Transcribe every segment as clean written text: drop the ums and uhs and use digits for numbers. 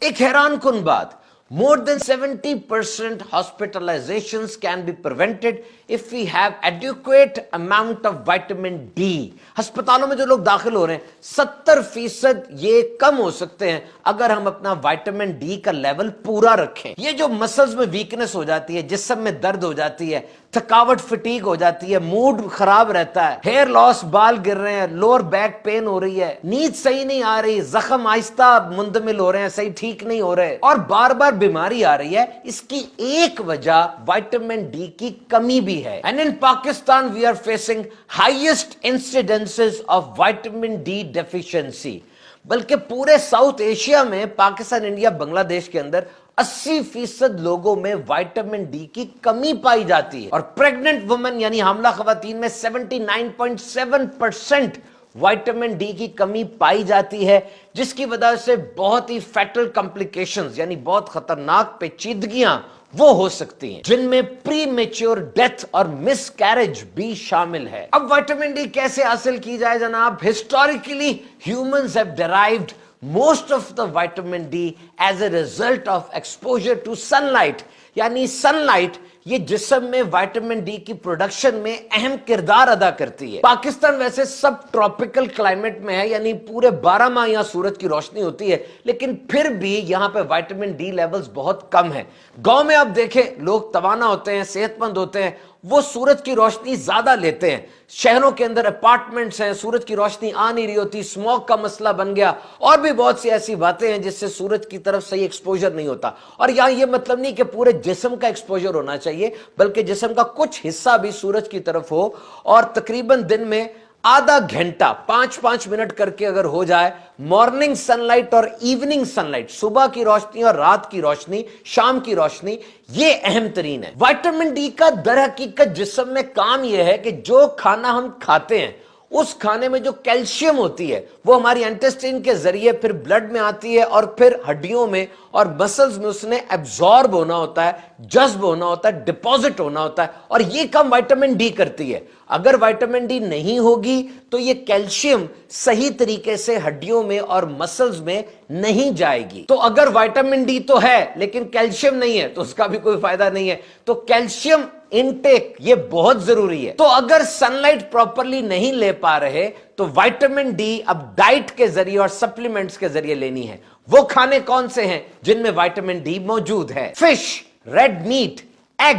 ایک حیران کن بات, more than 70% hospitalizations can be prevented if we have adequate amount of vitamin D. ہسپتالوں میں جو لوگ داخل ہو رہے ہیں 70% یہ کم ہو سکتے ہیں اگر ہم اپنا وائٹامن ڈی کا لیول پورا رکھیں. یہ جو مسلز میں ویکنس ہو جاتی ہے, جسم میں درد ہو جاتی ہے, تھکاوٹ فٹیگ ہو جاتی ہے, موڈ خراب رہتا ہے, ہیئر لاس, بال گر رہے ہیں, لوور بیک پین ہو رہی ہے, نیند صحیح نہیں آ رہی, زخم آہستہ مندمل ہو رہے ہیں, صحیح ٹھیک نہیں ہو رہے, اور بار بار بیماری آ رہی ہے, اس کی ایک وجہ وائٹامن ڈی کی کمی بھی ہے. And in Pakistan we are facing highest incidences of vitamin D deficiency. بلکہ پورے ساؤتھ ایشیا میں, پاکستان, انڈیا, بنگلہ دیش کے اندر 80% لوگوں میں وائٹامن ڈی کی کمی پائی جاتی ہے. اور پریگننٹ وومن یعنی حاملہ خواتین میں 79.7% وائٹامن ڈی کی کمی پائی جاتی ہے, جس کی وجہ سے بہت ہی فیٹل کمپلیکیشنز یعنی بہت خطرناک پیچیدگیاں وہ ہو سکتی ہیں, جن میں پری میچور ڈیتھ اور مس کیریج بھی شامل ہے. اب وائٹامن ڈی کیسے حاصل کی جائے جناب؟ Historically humans have derived most of the vitamin D as a result of exposure to sunlight. یعنی سن لائٹ یہ جسم میں وائٹامن ڈی کی پروڈکشن میں اہم کردار ادا کرتی ہے. پاکستان ویسے سب ٹراپیکل کلائمیٹ میں ہے, یعنی پورے 12 ماہ یہاں سورج کی روشنی ہوتی ہے, لیکن پھر بھی یہاں پہ وائٹامن ڈی لیولز بہت کم ہیں. گاؤں میں آپ دیکھیں لوگ توانا ہوتے ہیں, صحت مند ہوتے ہیں, وہ سورج کی روشنی زیادہ لیتے ہیں. شہروں کے اندر اپارٹمنٹس ہیں, سورج کی روشنی آ نہیں رہی ہوتی, اسموک کا مسئلہ بن گیا, اور بھی بہت سی ایسی باتیں ہیں جس سے سورج کی طرف صحیح ایکسپوجر نہیں ہوتا. اور یہاں یہ مطلب نہیں کہ پورے جسم کا ایکسپوجر ہونا چاہیے, بلکہ جسم کا کچھ حصہ بھی سورج کی طرف ہو, اور تقریباً دن میں آدھا گھنٹہ 5-5 منٹ کر کے اگر ہو جائے, مارننگ سن لائٹ اور ایوننگ سن لائٹ, صبح کی روشنی اور رات کی روشنی, شام کی روشنی, یہ اہم ترین ہے. وائٹامن ڈی کا در حقیقت جسم میں کام یہ ہے کہ جو کھانا ہم کھاتے ہیں اس کھانے میں جو کیلشیم ہوتی ہے وہ ہماری انٹسٹائن کے ذریعے پھر بلڈ میں آتی ہے, اور پھر ہڈیوں میں اور مسلز میں اس نے ایبزارب ہونا ہوتا ہے, جذب ہونا ہوتا ہے, ڈپازٹ ہونا ہوتا ہے, اور یہ کام وائٹامن ڈی کرتی ہے. اگر وائٹامن ڈی نہیں ہوگی تو یہ کیلشیم صحیح طریقے سے ہڈیوں میں اور مسلز میں نہیں جائے گی. تو اگر وائٹامن ڈی تو ہے لیکن کیلشیم نہیں ہے تو اس کا بھی کوئی فائدہ نہیں ہے. تو کیلشیم انٹیک یہ بہت ضروری ہے. تو اگر سن لائٹ پراپرلی نہیں لے پا رہے تو وائٹامن ڈی اب ڈائٹ کے ذریعے اور سپلیمنٹس کے ذریعے لینی ہے. وہ کھانے کون سے ہیں جن میں وائٹامن ڈی موجود ہے؟ Fish, red meat, egg,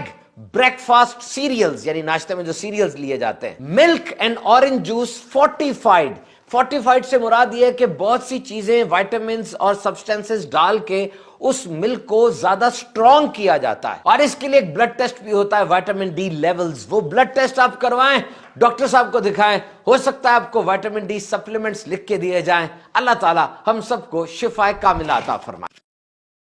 breakfast cereals یعنی ناشتے میں جو سیریلز لیے جاتے ہیں, milk and orange juice fortified. Fortified سے مراد یہ ہے کہ بہت سی چیزیں, وائٹامنز اور سبسٹینسز ڈال کے اس ملک کو زیادہ سٹرونگ کیا جاتا ہے. اور اس کے لیے ایک بلڈ ٹیسٹ بھی ہوتا ہے, وائٹامن ڈی لیولز. وہ بلڈ ٹیسٹ آپ کروائیں, ڈاکٹر صاحب کو دکھائیں, ہو سکتا ہے آپ کو وائٹامن ڈی سپلیمنٹس لکھ کے دیے جائیں. اللہ تعالی ہم سب کو شفائے کاملہ عطا فرمائے.